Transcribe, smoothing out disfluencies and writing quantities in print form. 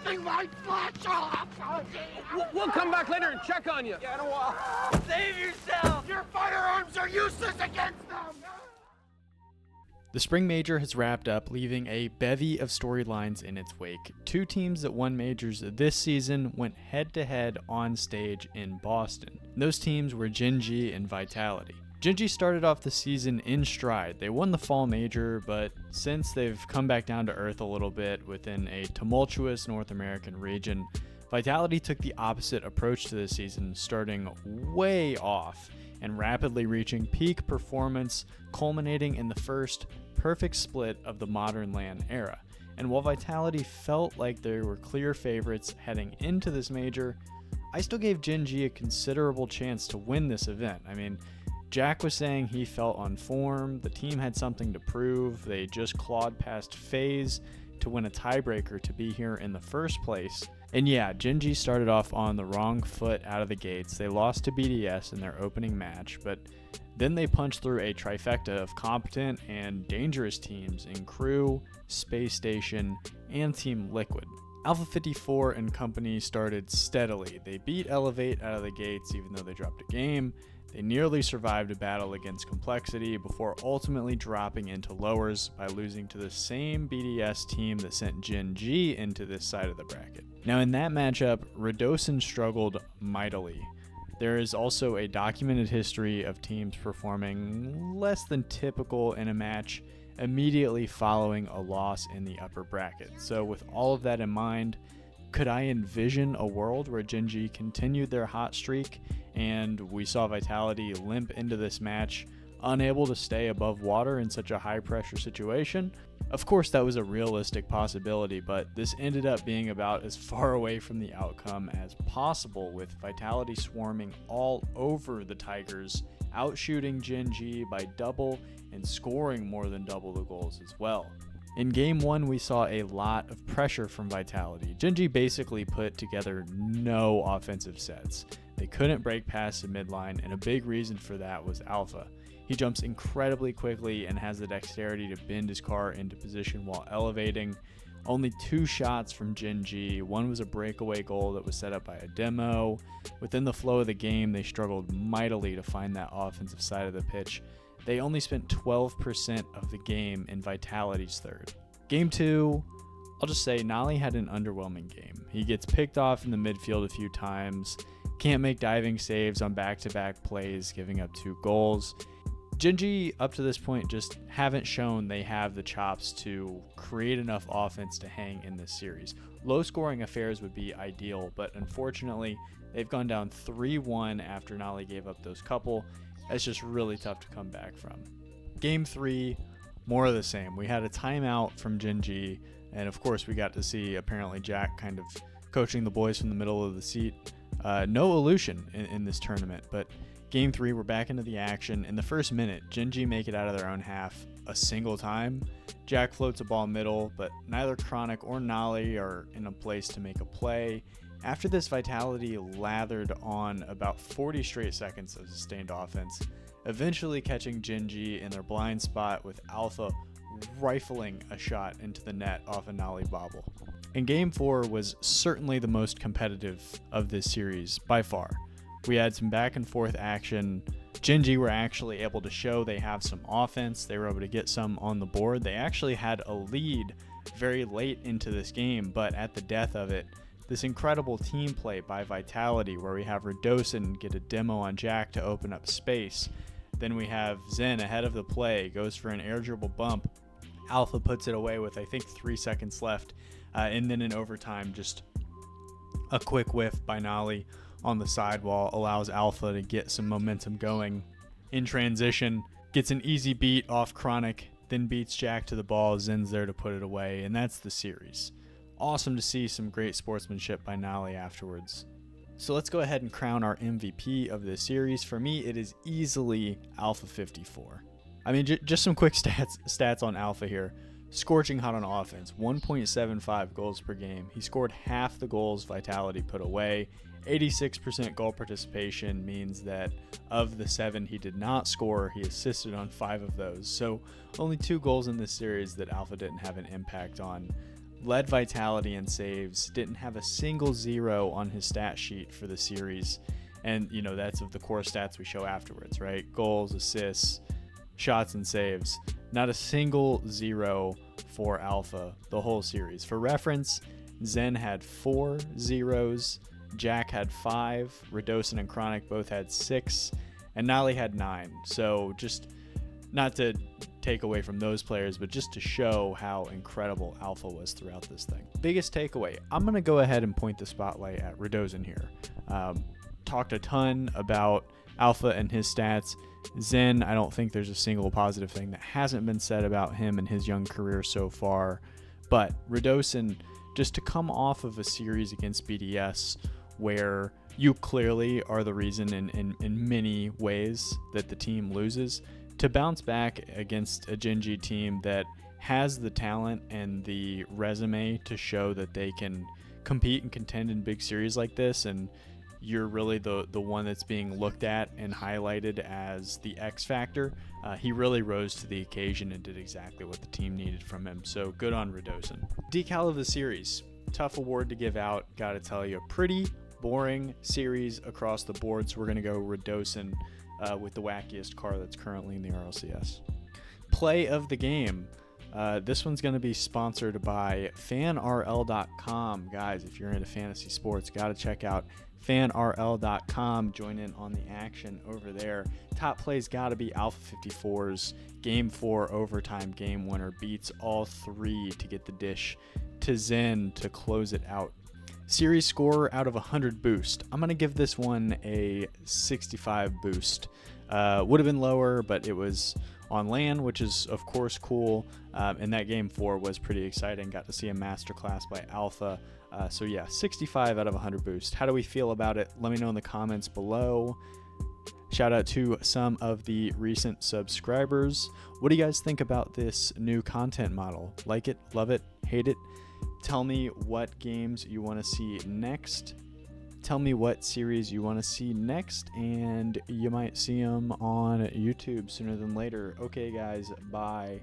ripping my flesh off! We'll come back later and check on you. Get away! Save yourself! Your firearms are useless against them! The spring major has wrapped up, leaving a bevy of storylines in its wake. Two teams that won majors this season went head-to-head on stage in Boston. Those teams were Gen.G and Vitality. Gen.G started off the season in stride. They won the fall major, but since they've come back down to earth a little bit within a tumultuous North American region, Vitality took the opposite approach to this season, starting way off and rapidly reaching peak performance, culminating in the first perfect split of the modern LAN era. And while Vitality felt like they were clear favorites heading into this major, I still gave Gen.G a considerable chance to win this event. I mean, Jack was saying he felt on form, the team had something to prove, they just clawed past FaZe to win a tiebreaker to be here in the first place. And yeah, Gen.G started off on the wrong foot out of the gates. They lost to BDS in their opening match, but then they punched through a trifecta of competent and dangerous teams in Crew, Space Station, and Team Liquid. Alpha 54 and company started steadily. They beat Elevate out of the gates even though they dropped a game. They nearly survived a battle against Complexity before ultimately dropping into lowers by losing to the same BDS team that sent Gen.G into this side of the bracket. Now in that matchup, Radosin struggled mightily. There is also a documented history of teams performing less than typical in a match immediately following a loss in the upper bracket. So with all of that in mind, could I envision a world where Gen.G continued their hot streak and we saw Vitality limp into this match, unable to stay above water in such a high pressure situation? Of course that was a realistic possibility, but this ended up being about as far away from the outcome as possible, with Vitality swarming all over the Tigers, outshooting Gen.G by double and scoring more than double the goals as well. In game 1, we saw a lot of pressure from Vitality. Gen.G basically put together no offensive sets. They couldn't break past the midline, and a big reason for that was Alpha. He jumps incredibly quickly and has the dexterity to bend his car into position while elevating. Only 2 shots from Gen.G. One was a breakaway goal that was set up by a demo. Within the flow of the game, they struggled mightily to find that offensive side of the pitch. They only spent 12% of the game in Vitality's third. Game 2, I'll just say Nolly had an underwhelming game. He gets picked off in the midfield a few times, can't make diving saves on back-to-back plays, giving up 2 goals. Gen.G up to this point just haven't shown they have the chops to create enough offense to hang in this series. Low scoring affairs would be ideal, but unfortunately they've gone down 3-1 after Nolly gave up those couple. That's just really tough to come back from. Game 3, more of the same. We had a timeout from Gen.G, and of course we got to see apparently Jack kind of coaching the boys from the middle of the seat. No illusion in this tournament, but Game 3, we're back into the action. In the first minute, Gen.G make it out of their own half a single time. Jack floats a ball middle, but neither Chronic or Nolly are in a place to make a play. After this, Vitality lathered on about 40 straight seconds of sustained offense, eventually catching Gen.G in their blind spot with Alpha rifling a shot into the net off a Nolly bobble. And Game 4 was certainly the most competitive of this series by far. We had some back and forth action. Gen.G were actually able to show they have some offense. They were able to get some on the board. They actually had a lead very late into this game, but at the death of it, this incredible team play by Vitality where we have Radosin get a demo on Jack to open up space. Then we have Zen ahead of the play, goes for an air dribble bump. Alpha puts it away with I think 3 seconds left. And then in overtime, just a quick whiff by Nolly on the sidewall allows Alpha to get some momentum going. In transition, gets an easy beat off Chronic, then beats Jack to the ball. Zen's there to put it away, and that's the series. Awesome to see some great sportsmanship by Nolly afterwards. So let's go ahead and crown our MVP of this series. For me, it is easily Alpha 54. I mean, just some quick stats on Alpha here. Scorching hot on offense, 1.75 goals per game. He scored half the goals Vitality put away. 86% goal participation means that of the 7 he did not score, he assisted on 5 of those. So only 2 goals in this series that Alpha didn't have an impact on. led vitality and saves, didn't have a single 0 on his stat sheet for the series. And, you know, that's of the core stats we show afterwards, right? Goals, assists, shots, and saves. Not a single 0 for Alpha the whole series. For reference, Zen had 4 zeros, Jack had 5, Radosin and Chronic both had 6, and Nali had 9. So just not to take away from those players, but just to show how incredible Alpha was throughout this thing. Biggest takeaway, I'm going to go ahead and point the spotlight at Radosin here. Talked a ton about Alpha and his stats. Zen, I don't think there's a single positive thing that hasn't been said about him and his young career so far. But Radosin, just to come off of a series against BDS where you clearly are the reason in many ways that the team loses, to bounce back against a Gen.G team that has the talent and the resume to show that they can compete and contend in big series like this, and you're really the one that's being looked at and highlighted as the X factor. He really rose to the occasion and did exactly what the team needed from him. So good on Radosin. Decal of the series, tough award to give out. Gotta tell you, a pretty boring series across the board. So we're gonna go Radosin with the wackiest car that's currently in the RLCS. Play of the game. This one's going to be sponsored by fanrl.com. Guys, if you're into fantasy sports, got to check out fanrl.com. Join in on the action over there. Top plays got to be Alpha 54's Game 4 overtime game winner. Beats all 3 to get the dish to Zen to close it out. Series score out of 100 boost. I'm going to give this one a 65 boost. Would have been lower, but it was on LAN, which is of course cool. And that game 4 was pretty exciting. Got to see a masterclass by Alpha. So yeah, 65 out of 100 boost. How do we feel about it? Let me know in the comments below. Shout out to some of the recent subscribers. What do you guys think about this new content model? Like it, love it, hate it? Tell me what games you want to see next. Tell me what series you want to see next, and you might see them on YouTube sooner than later. Okay, guys, bye.